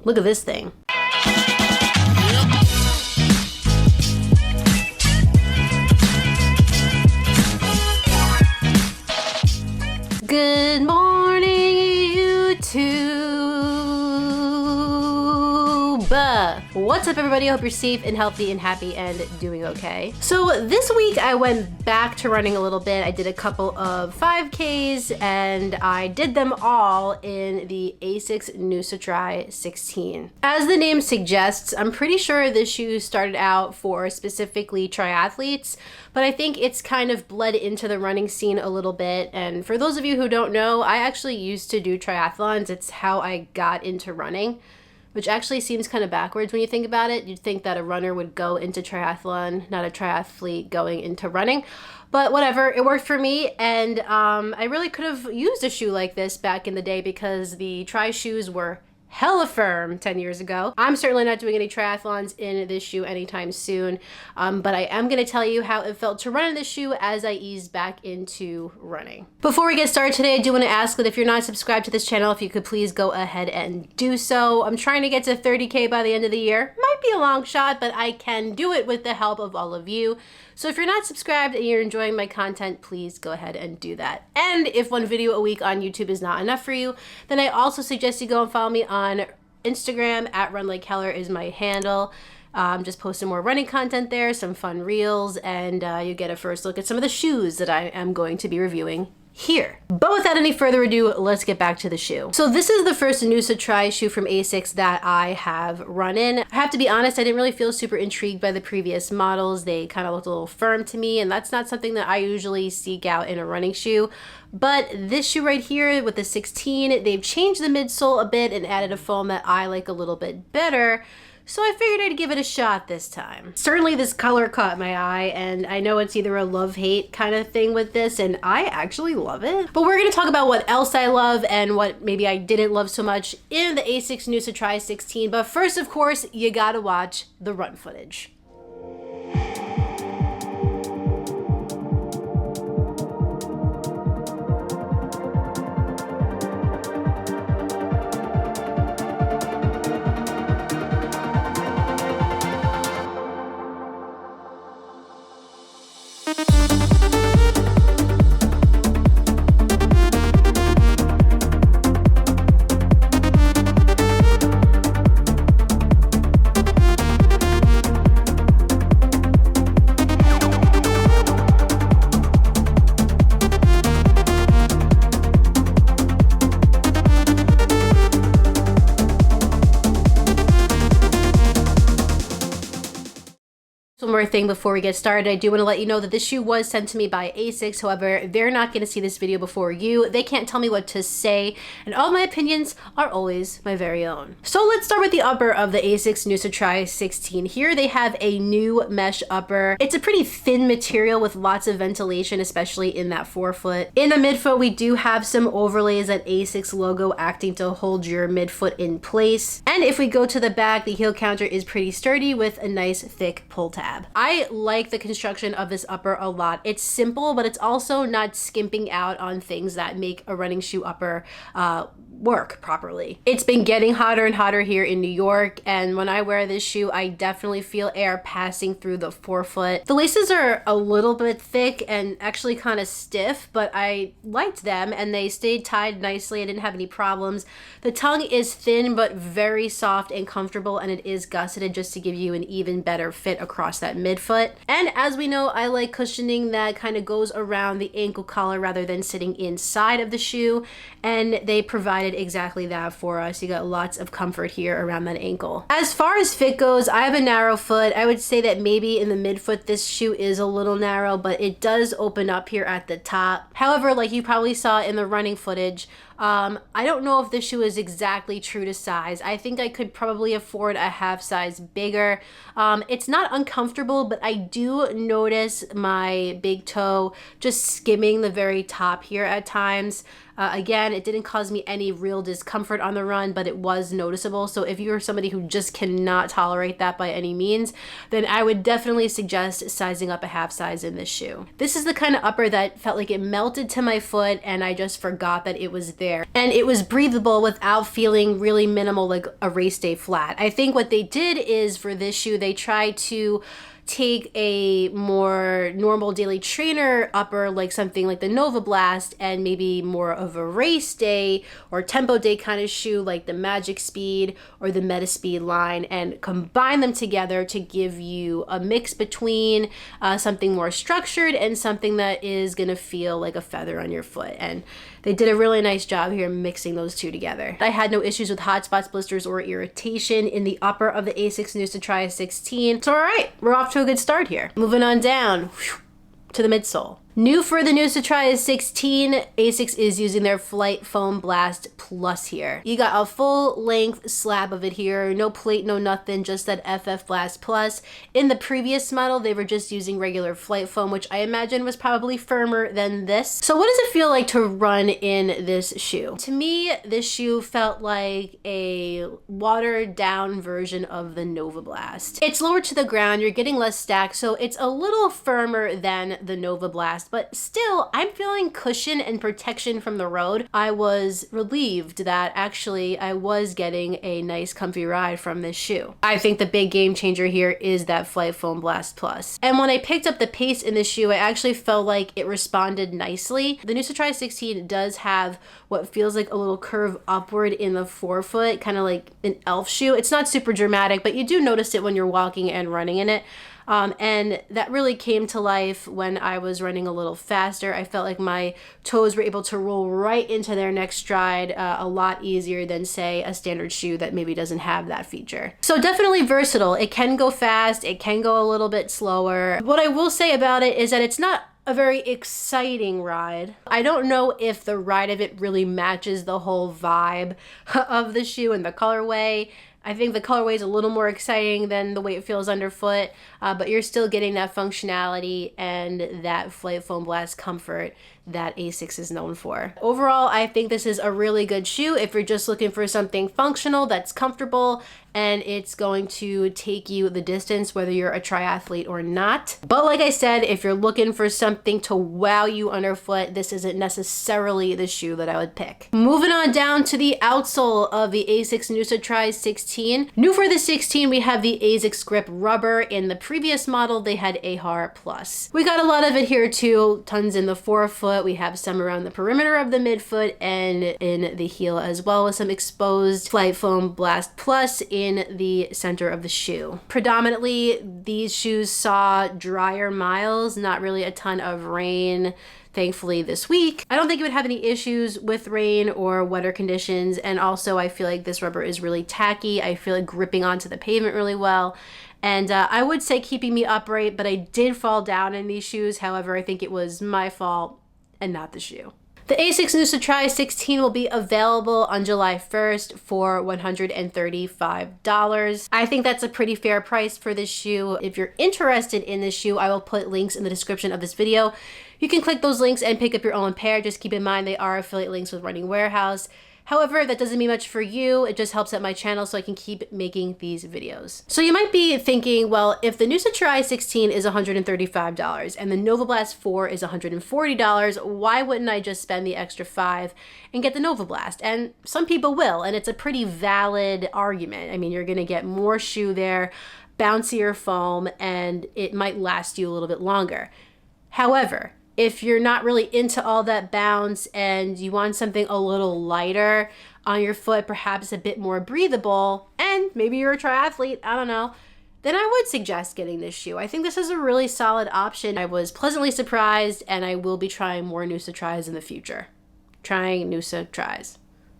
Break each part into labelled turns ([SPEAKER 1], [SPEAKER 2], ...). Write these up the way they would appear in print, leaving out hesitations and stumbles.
[SPEAKER 1] Look at this thing. Good morning, YouTube. What's up, everybody? I hope you're safe and healthy and happy and doing okay. So this week I went back to running a little bit. I did a couple of 5Ks and I did them all in the Asics Noosa Tri 16. As the name suggests, I'm pretty sure this shoe started out for specifically triathletes, but I think it's kind of bled into the running scene a little bit. And for those of you who don't know, I actually used to do triathlons. It's how I got into running, which actually seems kind of backwards when you think about it. You'd think that a runner would go into triathlon, not a triathlete going into running. But whatever, it worked for me, and I really could have used a shoe like this back in the day because the tri shoes were hella firm 10 years ago. I'm certainly not doing any triathlons in this shoe anytime soon, but I am gonna tell you how it felt to run in this shoe as I eased back into running. Before we get started today, I do wanna ask that if you're not subscribed to this channel, if you could please go ahead and do so. I'm trying to get to 30K by the end of the year. Might be a long shot, but I can do it with the help of all of you. So if you're not subscribed and you're enjoying my content, please go ahead and do that. And if one video a week on YouTube is not enough for you, then I also suggest you go and follow me on Instagram. @RunLikeKeller is my handle. I'm just posting more running content there, some fun reels, and you get a first look at some of the shoes that I am going to be reviewing here. But without any further ado, let's get back to the shoe. So this is the first Noosa Tri shoe from Asics that I have run in. I have to be honest, I didn't really feel super intrigued by the previous models. They kind of looked a little firm to me, and that's not something that I usually seek out in a running shoe. But this shoe right here with the 16, they've changed the midsole a bit and added a foam that I like a little bit better. So I figured I'd give it a shot this time. Certainly this color caught my eye, and I know it's either a love-hate kind of thing with this, and I actually love it. But we're gonna talk about what else I love and what maybe I didn't love so much in the Asics Noosa Tri 16. But first, of course, you gotta watch the run footage. One more thing before we get started, I do want to let you know that this shoe was sent to me by Asics. However, they're not going to see this video before you. They can't tell me what to say, and all my opinions are always my very own. So let's start with the upper of the Asics Noosa Tri 16. Here they have a new mesh upper. It's a pretty thin material with lots of ventilation, especially in that forefoot. In the midfoot, we do have some overlays, that Asics logo acting to hold your midfoot in place. And if we go to the back, the heel counter is pretty sturdy with a nice thick pull tab. I like the construction of this upper a lot. It's simple, but it's also not skimping out on things that make a running shoe upper work properly. It's been getting hotter and hotter here in New York, and when I wear this shoe, I definitely feel air passing through the forefoot. The laces are a little bit thick and actually kind of stiff, but I liked them and they stayed tied nicely. I didn't have any problems. The tongue is thin but very soft and comfortable, and it is gusseted just to give you an even better fit across that midfoot. And as we know, I like cushioning that kind of goes around the ankle collar rather than sitting inside of the shoe, and they provided exactly that for us. You got lots of comfort here around that ankle. As far as fit goes, I have a narrow foot. I would say that maybe in the midfoot this shoe is a little narrow, but it does open up here at the top. However, like you probably saw in the running footage, I don't know if this shoe is exactly true to size. I think I could probably afford a half size bigger. It's not uncomfortable, but I do notice my big toe just skimming the very top here at times. Again, it didn't cause me any real discomfort on the run, but it was noticeable. So if you're somebody who just cannot tolerate that by any means, then I would definitely suggest sizing up a half size in this shoe. This is the kind of upper that felt like it melted to my foot and I just forgot that it was there wear. And it was breathable without feeling really minimal like a race day flat. I think what they did is for this shoe, they tried to take a more normal daily trainer upper, like something like the Nova Blast, and maybe more of a race day or tempo day kind of shoe like the Magic Speed or the Meta Speed line, and combine them together to give you a mix between something more structured and something that is gonna feel like a feather on your foot. And they did a really nice job here mixing those two together. I had no issues with hot spots, blisters, or irritation in the upper of the Asics Noosa Tri 16. So all right, we're off to a good start here. Moving on down to the midsole. New for the Noosa Tri 16, Asics is using their Flight Foam Blast Plus here. You got a full length slab of it here, no plate, no nothing, just that FF Blast Plus. In the previous model, they were just using regular Flight Foam, which I imagine was probably firmer than this. So what does it feel like to run in this shoe? To me, this shoe felt like a watered down version of the Nova Blast. It's lower to the ground, you're getting less stack, so it's a little firmer than the Nova Blast, but still, I'm feeling cushion and protection from the road. I was relieved that actually I was getting a nice comfy ride from this shoe. I think the big game changer here is that Flight Foam Blast Plus. And when I picked up the pace in this shoe, I actually felt like it responded nicely. The Noosa Tri 16 does have what feels like a little curve upward in the forefoot, kind of like an elf shoe. It's not super dramatic, but you do notice it when you're walking and running in it. And that really came to life when I was running a little faster. I felt like my toes were able to roll right into their next stride a lot easier than, say, a standard shoe that maybe doesn't have that feature. So definitely versatile. It can go fast, it can go a little bit slower. What I will say about it is that it's not a very exciting ride. I don't know if the ride of it really matches the whole vibe of the shoe and the colorway. I think the colorway is a little more exciting than the way it feels underfoot, but you're still getting that functionality and that Flight Foam Blast comfort that Asics is known for. Overall, I think this is a really good shoe if you're just looking for something functional that's comfortable and it's going to take you the distance whether you're a triathlete or not. But like I said, if you're looking for something to wow you underfoot, this isn't necessarily the shoe that I would pick. Moving on down to the outsole of the Asics Noosa Tri 16. New for the 16, we have the Asics Grip Rubber. In the previous model, they had AHAR Plus. We got a lot of it here too, tons in the forefoot. We have some around the perimeter of the midfoot and in the heel as well, with some exposed Flight Foam Blast Plus in the center of the shoe. Predominantly, these shoes saw drier miles, not really a ton of rain, thankfully, this week. I don't think it would have any issues with rain or wetter conditions, and also I feel like this rubber is really tacky. I feel like gripping onto the pavement really well. And I would say keeping me upright, but I did fall down in these shoes. However, I think it was my fault and not the shoe. The Asics Noosa Tri 16 will be available on July 1st for $135. I think that's a pretty fair price for this shoe. If you're interested in this shoe, I will put links in the description of this video. You can click those links and pick up your own pair. Just keep in mind they are affiliate links with Running Warehouse. However, that doesn't mean much for you. It just helps out my channel so I can keep making these videos. So you might be thinking, well, if the Noosa Tri 16 is $135 and the Nova Blast 4 is $140, why wouldn't I just spend the extra $5 and get the Nova Blast? And some people will, and it's a pretty valid argument. I mean, you're gonna get more shoe there, bouncier foam, and it might last you a little bit longer. However, if you're not really into all that bounce and you want something a little lighter on your foot, perhaps a bit more breathable, and maybe you're a triathlete, I don't know, then I would suggest getting this shoe. I think this is a really solid option. I was pleasantly surprised, and I will be trying more Noosa Tris in the future. Trying Noosa Tris.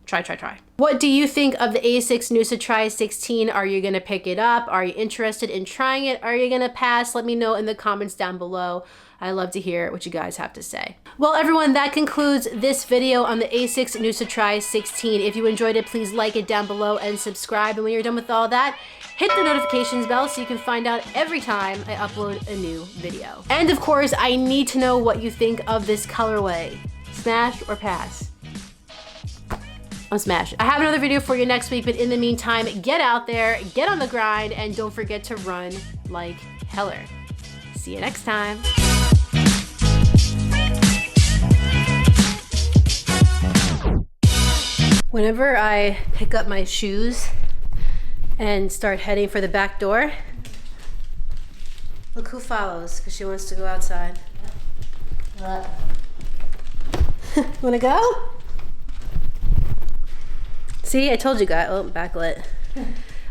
[SPEAKER 1] Try. What do you think of the Asics Noosa Tri 16? Are you gonna pick it up? Are you interested in trying it? Are you gonna pass? Let me know in the comments down below. I love to hear what you guys have to say. Well, everyone, that concludes this video on the Asics Noosa Tri 16. If you enjoyed it, please like it down below and subscribe. And when you're done with all that, hit the notifications bell so you can find out every time I upload a new video. And of course, I need to know what you think of this colorway. Smash or pass? I'm smashed. I have another video for you next week, but in the meantime, get out there, get on the grind, and don't forget to run like heller. See you next time. Whenever I pick up my shoes and start heading for the back door, look who follows, because she wants to go outside. Wanna go? See, I told you guys. Oh, backlit.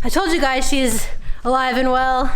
[SPEAKER 1] I told you guys she's alive and well.